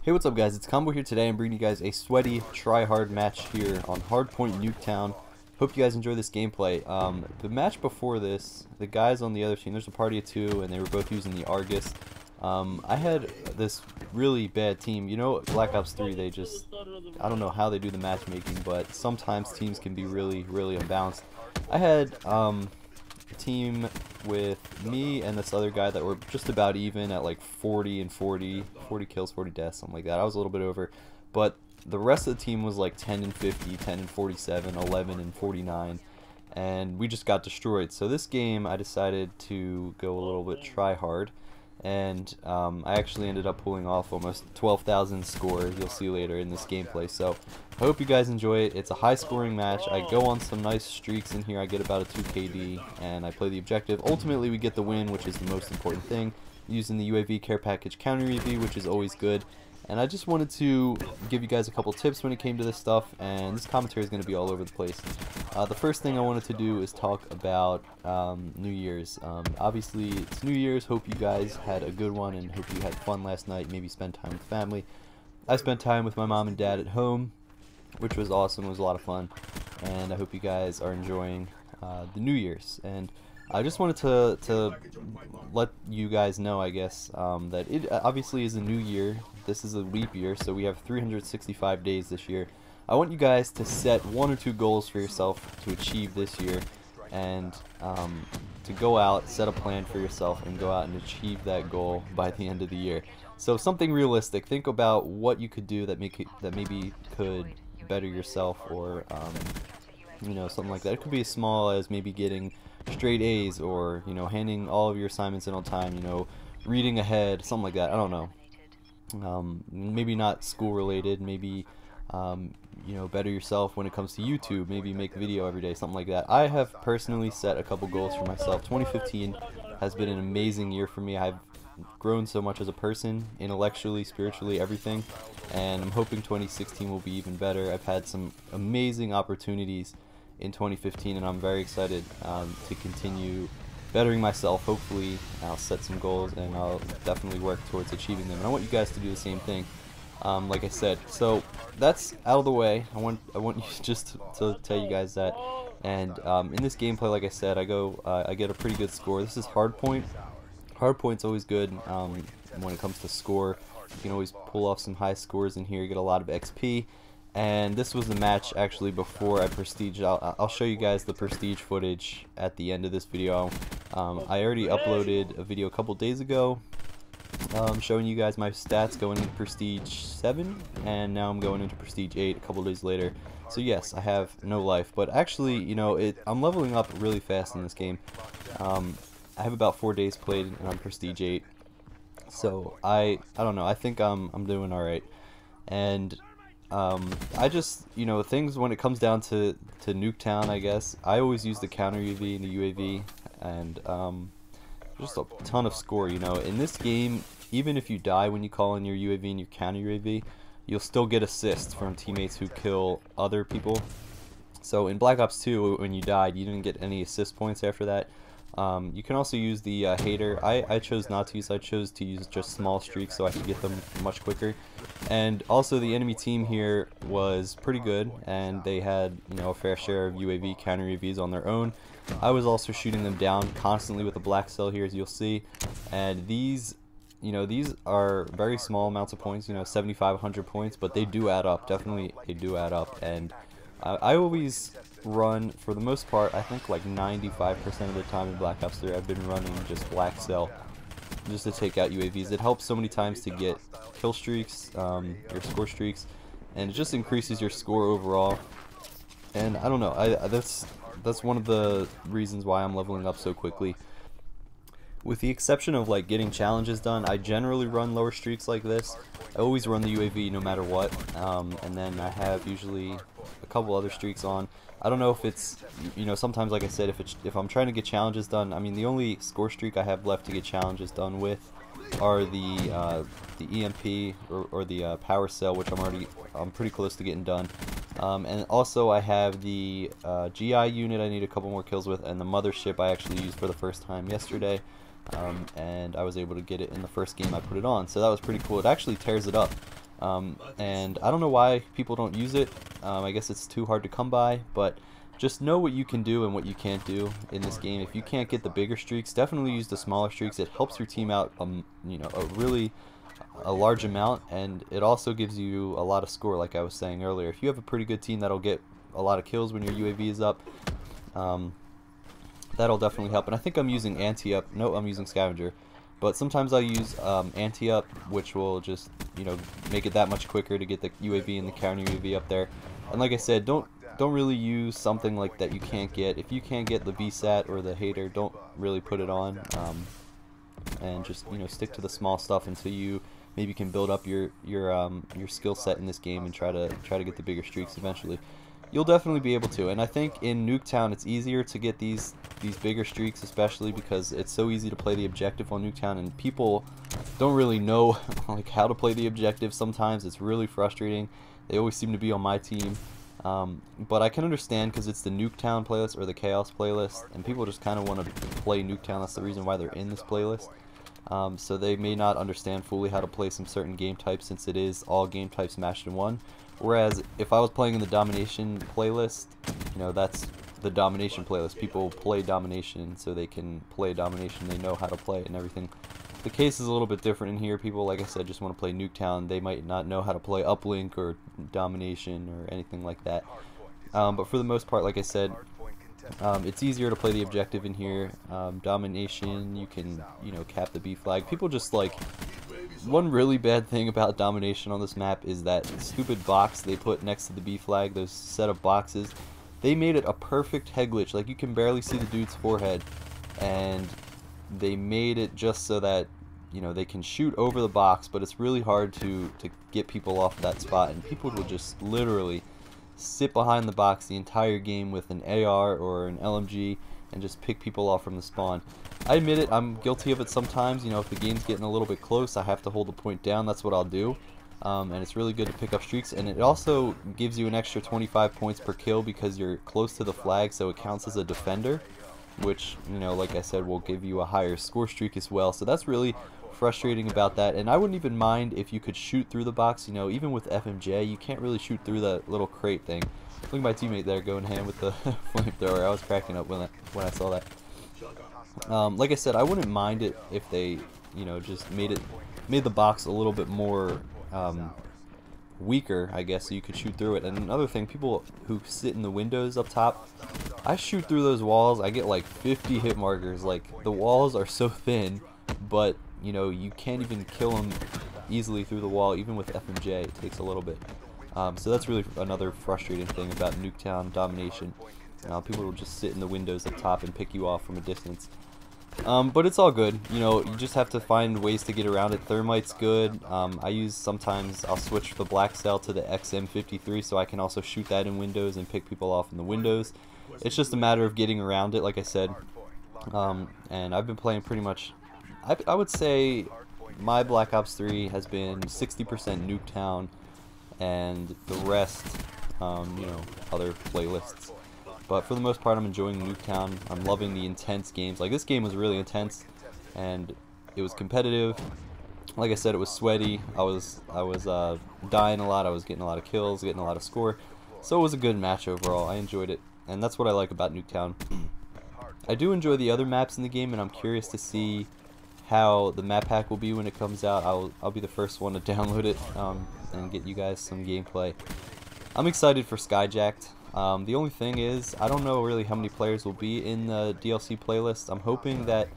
Hey, what's up guys, it's Combo here. Today I'm bringing you guys a sweaty try-hard match here on Hardpoint NUK3TOWN. Hope you guys enjoy this gameplay. The match before this, the guys on the other team, there's a party of two and they were both using the Argus. I had this really bad team. You know, Black Ops 3, they just, I don't know how they do the matchmaking, but sometimes teams can be really unbalanced. I had a team with me and this other guy that were just about even at like 40 and 40 kills, 40 deaths, something like that. I was a little bit over, but the rest of the team was like 10 and 50, 10 and 47, 11 and 49, and we just got destroyed. So this game I decided to go a little bit try hard, and I actually ended up pulling off almost 12,000 score. You'll see later in this gameplay. So I hope you guys enjoy it. It's a high scoring match. I go on some nice streaks in here. I get about a 2 KD and I play the objective. Ultimately we get the win, which is the most important thing, using the UAV care package counter UAV, which is always good. And I just wanted to give you guys a couple tips when it came to this stuff, and this commentary is going to be all over the place. The first thing I wanted to do is talk about New Year's. Obviously it's New Year's. Hope you guys had a good one and hope you had fun last night, maybe spend time with family. I spent time with my mom and dad at home, which was awesome. It was a lot of fun, and I hope you guys are enjoying the New Year's. And I just wanted to let you guys know, I guess, that it obviously is a new year. This is a leap year, so we have 365 days this year. I want you guys to set 1 or 2 goals for yourself to achieve this year, and to go out, set a plan for yourself, and go out and achieve that goal by the end of the year. So something realistic. Think about what you could do that maybe could better yourself, or you know, something like that. It could be as small as maybe getting straight A's, or you know, handing all of your assignments in on time, you know, reading ahead, something like that. I don't know. Maybe not school related, maybe you know, better yourself when it comes to YouTube, maybe make a video every day, something like that. I have personally set a couple goals for myself. 2015 has been an amazing year for me. I've grown so much as a person, intellectually, spiritually, everything, and I'm hoping 2016 will be even better. I've had some amazing opportunities in 2015, and I'm very excited to continue bettering myself. Hopefully I'll set some goals and I'll definitely work towards achieving them, and I want you guys to do the same thing, like I said. So that's out of the way. I want you just to tell you guys that. And in this gameplay, like I said, I get a pretty good score. This is hardpoint. Hardpoint's always good when it comes to score. You can always pull off some high scores in here, get a lot of XP. And this was the match actually before I prestiged. I'll show you guys the prestige footage at the end of this video. I already uploaded a video a couple days ago showing you guys my stats going into prestige 7, and now I'm going into prestige 8 a couple days later. So yes, I have no life, but actually, you know, I'm leveling up really fast in this game. I have about 4 days played and I'm prestige 8. So I don't know, I think I'm doing alright. And I just, you know, things when it comes down to NUK3TOWN, I guess, I always use the counter UAV and the UAV, and just a ton of score, you know. In this game, even if you die when you call in your UAV and your counter UAV, you'll still get assists from teammates who kill other people. So in Black Ops 2, when you died, you didn't get any assist points after that. You can also use the hater. I chose not to use. I chose to use just small streaks so I could get them much quicker. And also the enemy team here was pretty good, and they had, you know, a fair share of UAV counter UAVs on their own. I was also shooting them down constantly with a black cell here, as you'll see. And these, you know, these are very small amounts of points, you know, 75, 100 points, but they do add up. Definitely they do add up. And I always run, for the most part, I think like 95% of the time in Black Ops 3, I've been running just black cell just to take out UAVs. It helps so many times to get kill streaks, your score streaks, and it just increases your score overall. And I don't know, that's one of the reasons why I'm leveling up so quickly. With the exception of like getting challenges done, I generally run lower streaks like this. I always run the UAV no matter what, and then I have usually a couple other streaks on. I don't know if it's, you know, sometimes, like I said, if I'm trying to get challenges done, I mean, the only score streak I have left to get challenges done with are the EMP or the power cell, which I'm pretty close to getting done. And also I have the GI unit I need a couple more kills with, and the mothership I actually used for the first time yesterday. and I was able to get it in the first game I put it on, so that was pretty cool. It actually tears it up. And I don't know why people don't use it. I guess it's too hard to come by, but just know what you can do and what you can't do in this game. If you can't get the bigger streaks, definitely use the smaller streaks. It helps your team out, you know, a large amount, and it also gives you a lot of score, like I was saying earlier. If you have a pretty good team that'll get a lot of kills when your UAV is up, that'll definitely help. And I think I'm using anti-up. No, I'm using scavenger. But sometimes I use anti-up, which will just, you know, make it that much quicker to get the UAV and the counter UAV up there. And like I said, don't really use something like that you can't get. If you can't get the VSAT or the hater, don't really put it on. And just, you know, stick to the small stuff until you maybe can build up your skill set in this game and try to get the bigger streaks eventually. You'll definitely be able to, and I think in NUK3TOWN it's easier to get these bigger streaks, especially because it's so easy to play the objective on NUK3TOWN, and people don't really know like how to play the objective. Sometimes it's really frustrating. They always seem to be on my team, but I can understand because it's the NUK3TOWN playlist or the Chaos playlist, and people just kind of want to play NUK3TOWN. That's the reason why they're in this playlist. So they may not understand fully how to play some certain game types, since it is all game types mashed in one. Whereas if I was playing in the Domination playlist, you know, that's the Domination playlist. People play Domination so they can play Domination. They know how to play it and everything. The case is a little bit different in here. People, like I said, just want to play NUK3TOWN. They might not know how to play Uplink or Domination or anything like that. But for the most part, like I said, it's easier to play the objective in here. Domination, you can, you know, cap the B flag. People just like... One really bad thing about Domination on this map is that stupid box they put next to the B flag, those set of boxes. They made it a perfect head glitch. Like, you can barely see the dude's forehead, and they made it just so that, you know, they can shoot over the box, but it's really hard to get people off that spot, and people will just literally sit behind the box the entire game with an AR or an LMG and just pick people off from the spawn. I admit it, I'm guilty of it sometimes. You know, if the game's getting a little bit close, I have to hold the point down. That's what I'll do. And it's really good to pick up streaks, and it also gives you an extra 25 points per kill because you're close to the flag, so it counts as a defender, which, you know, like I said, will give you a higher score streak as well. So that's really frustrating about that. And I wouldn't even mind if you could shoot through the box. You know, even with FMJ, you can't really shoot through the little crate thing. Look at my teammate there going ham with the flamethrower. I was cracking up when I saw that. Like I said, I wouldn't mind it if they, you know, just made the box a little bit more weaker, I guess, so you could shoot through it. And another thing, people who sit in the windows up top, I shoot through those walls. I get like 50 hit markers. Like, the walls are so thin, but you know, you can't even kill them easily through the wall, even with FMJ. It takes a little bit. So that's really another frustrating thing about NUK3TOWN Domination. People will just sit in the windows up top and pick you off from a distance. But it's all good. You know, you just have to find ways to get around it. Thermite's good. Sometimes I'll switch the black cell to the XM53 so I can also shoot that in windows and pick people off in the windows. It's just a matter of getting around it, like I said. And I've been playing pretty much, I would say my Black Ops 3 has been 60% NUK3TOWN and the rest, you know, other playlists. But for the most part, I'm enjoying NUK3TOWN. I'm loving the intense games. Like, this game was really intense, and it was competitive. Like I said, it was sweaty. I was dying a lot. I was getting a lot of kills, getting a lot of score. So it was a good match overall. I enjoyed it, and that's what I like about NUK3TOWN. I do enjoy the other maps in the game, and I'm curious to see how the map pack will be when it comes out. I'll be the first one to download it and get you guys some gameplay. I'm excited for Skyjacked. The only thing is, I don't know really how many players will be in the DLC playlist. I'm hoping that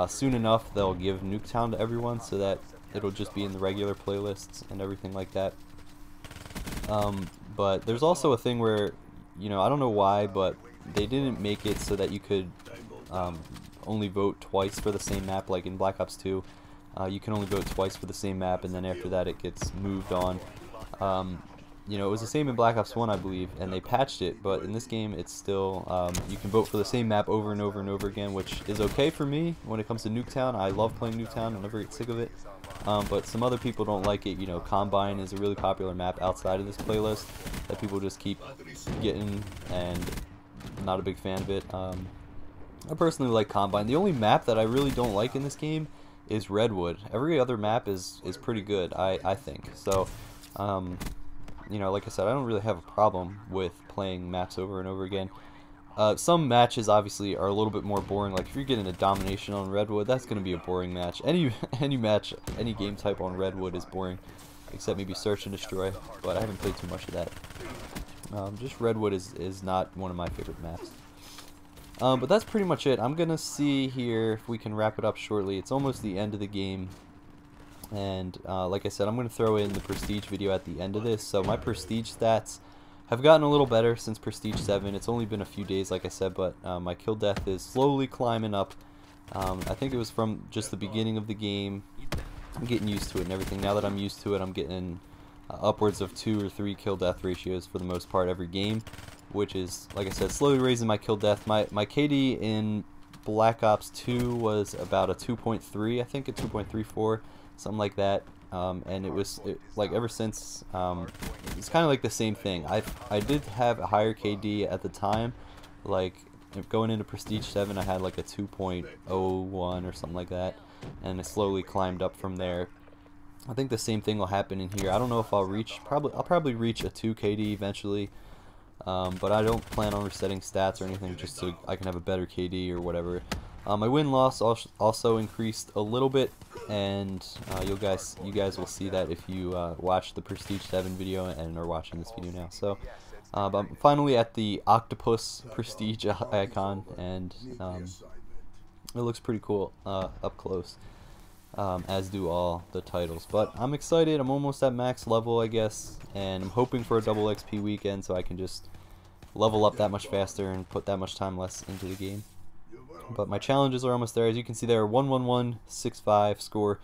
soon enough they'll give NUK3TOWN to everyone so that it'll just be in the regular playlists and everything like that. But there's also a thing where, you know, I don't know why, but they didn't make it so that you could only vote twice for the same map. Like in Black Ops 2, you can only vote twice for the same map, and then after that it gets moved on. You know, it was the same in Black Ops 1, I believe, and they patched it, but in this game it's still, you can vote for the same map over and over and over again, which is okay for me when it comes to NUK3TOWN. I love playing NUK3TOWN, I'll never get sick of it. But some other people don't like it. You know, Combine is a really popular map outside of this playlist that people just keep getting, and I'm not a big fan of it. I personally like Combine. The only map that I really don't like in this game is Redwood. Every other map is pretty good, I think. So, you know, like I said, I don't really have a problem with playing maps over and over again. Some matches obviously are a little bit more boring. Like if you're getting a domination on Redwood, that's going to be a boring match. Any match, any game type on Redwood is boring, except maybe Search and Destroy. But I haven't played too much of that. Just Redwood is not one of my favorite maps. But that's pretty much it. I'm gonna see here if we can wrap it up shortly. It's almost the end of the game, and like I said, I'm gonna throw in the prestige video at the end of this. So my prestige stats have gotten a little better since prestige 7. It's only been a few days, like I said, but my kill death is slowly climbing up. I think it was from just the beginning of the game. I'm getting used to it and everything. Now that I'm used to it, I'm getting upwards of 2 or 3 kill death ratios for the most part every game, which is, like I said, slowly raising my kill death. My KD in Black Ops 2 was about a 2.3, I think a 2.34, something like that. And it was like ever since, it's kind of like the same thing. I did have a higher KD at the time, like going into Prestige 7 I had like a 2.01 or something like that, and it slowly climbed up from there. I think the same thing will happen in here. I don't know if I'll probably reach a 2 KD eventually, but I don't plan on resetting stats or anything just so I can have a better KD or whatever. My win-loss also increased a little bit, and you guys will see that if you watch the Prestige 7 video and are watching this video now. So I'm finally at the octopus prestige icon, and it looks pretty cool up close, as do all the titles. But I'm excited. I'm almost at max level, I guess, and I'm hoping for a double XP weekend so I can just level up that much faster and put that much time less into the game. But my challenges are almost there. As you can see there, 11165 score.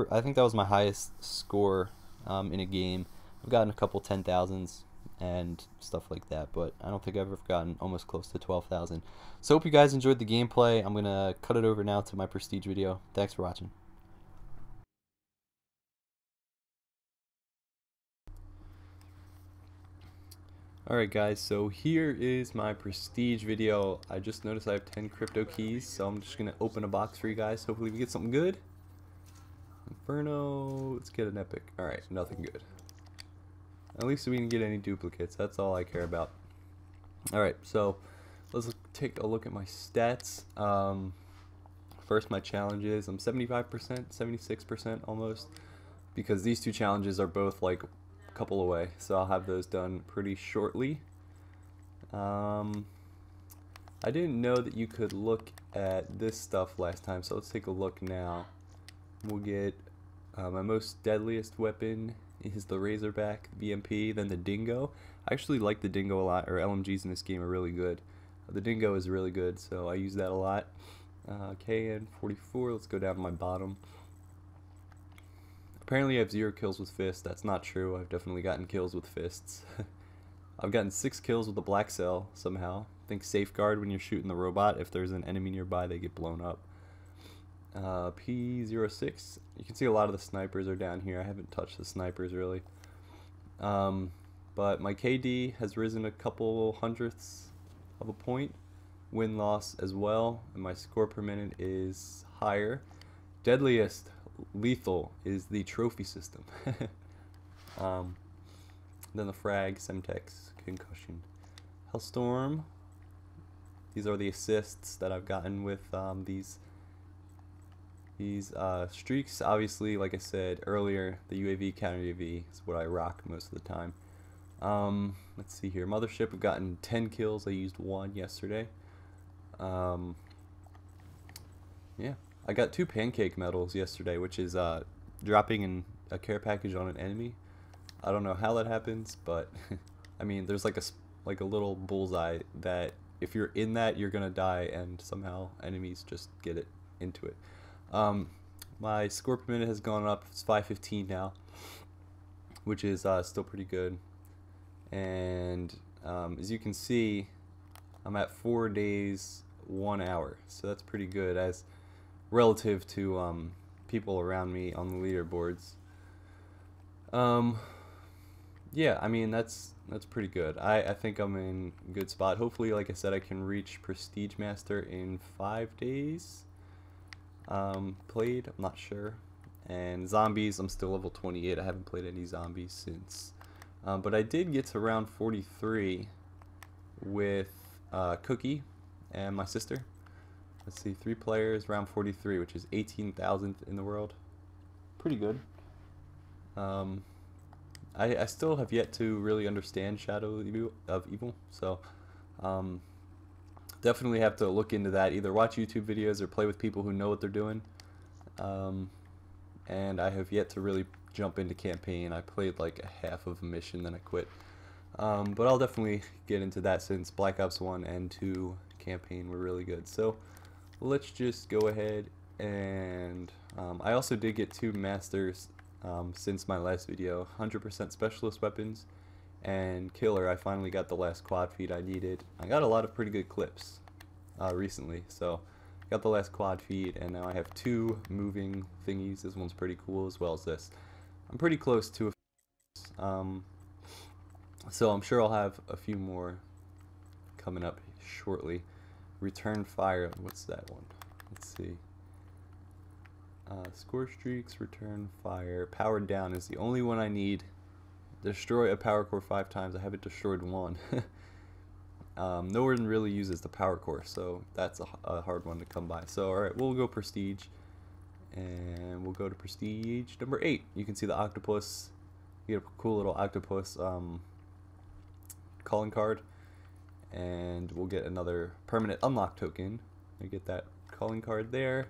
I think that was my highest score in a game. I've gotten a couple 10,000s and stuff like that, but I don't think I've ever gotten almost close to 12,000. So hope you guys enjoyed the gameplay. I'm going to cut it over now to my prestige video. Thanks for watching. Alright guys, so here is my prestige video. I just noticed I have 10 crypto keys, so I'm just going to open a box for you guys. Hopefully we get something good. Inferno, let's get an epic. Alright, nothing good. At least we didn't get any duplicates, that's all I care about. Alright, so let's take a look at my stats. First, my challenges. I'm 75%, 76% almost, because these two challenges are both like couple away, so I'll have those done pretty shortly. I didn't know that you could look at this stuff last time, so let's take a look now. We'll get my most deadliest weapon is the Razorback BMP, then the Dingo. I actually like the Dingo a lot, or LMGs in this game are really good. The Dingo is really good, so I use that a lot. KN44, let's go down to my bottom. Apparently I have 0 kills with fists. That's not true. I've definitely gotten kills with fists. I've gotten 6 kills with the Black Cell somehow. I think Safeguard, when you're shooting the robot, if there's an enemy nearby, they get blown up. P06. You can see a lot of the snipers are down here. I haven't touched the snipers really. But my KD has risen a couple hundredths of a point. Win-loss as well. And my score per minute is higher. Deadliest lethal is the trophy system. Then the frag, Semtex, concussion, Hellstorm. These are the assists that I've gotten with these streaks. Obviously, like I said earlier, the UAV, counter UAV is what I rock most of the time. Let's see here. Mothership, I've gotten 10 kills. I used 1 yesterday. Yeah. I got 2 pancake medals yesterday, which is dropping in a care package on an enemy. I don't know how that happens, but I mean, there's like a little bullseye that if you're in that, you're gonna die, and somehow enemies just get it into it. My score per minute has gone up. It's 515 now, which is still pretty good. And as you can see, I'm at 4 days, 1 hour, so that's pretty good as relative to people around me on the leaderboards. Yeah, I mean that's pretty good. I think I'm in a good spot. Hopefully, like I said, I can reach Prestige Master in 5 days. Played, I'm not sure. And zombies, I'm still level 28. I haven't played any zombies since. But I did get to round 43 with Cookie and my sister. Let's see, 3 players, round 43, which is 18,000th in the world. Pretty good. I still have yet to really understand Shadow of Evil, so definitely have to look into that. Either watch YouTube videos or play with people who know what they're doing. And I have yet to really jump into campaign. I played like a half of a mission, then I quit. But I'll definitely get into that since Black Ops 1 and 2 campaign were really good. So let's just go ahead and I also did get 2 masters since my last video. 100% specialist weapons and killer. I finally got the last quad feed I needed. I got a lot of pretty good clips recently, so got the last quad feed, and now I have 2 moving thingies. This one's pretty cool, as well as this. I'm pretty close to so I'm sure I'll have a few more coming up shortly. Return fire, what's that one? Let's see. Score streaks, return fire, powered down is the only one I need. Destroy a power core 5 times. I haven't destroyed one. No one really uses the power core, so that's a hard one to come by. So alright, we'll go prestige, and we'll go to prestige number 8. You can see the octopus. You get a cool little octopus calling card, and we'll get another permanent unlock token. You get that calling card there.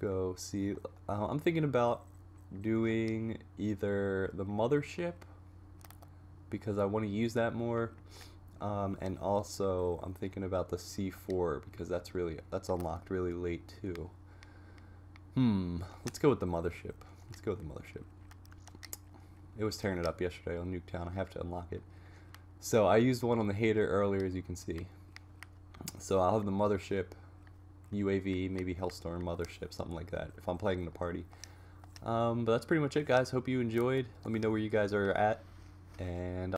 Go see. I'm thinking about doing either the mothership, because I want to use that more, and also I'm thinking about the C4 because that's unlocked really late too. Let's go with the mothership. Let's go with the mothership. It was tearing it up yesterday on NUK3TOWN. I have to unlock it. So I used one on the hater earlier, as you can see. So I'll have the mothership, UAV, maybe Hellstorm mothership, something like that, if I'm playing the party. But that's pretty much it, guys. Hope you enjoyed. Let me know where you guys are at, and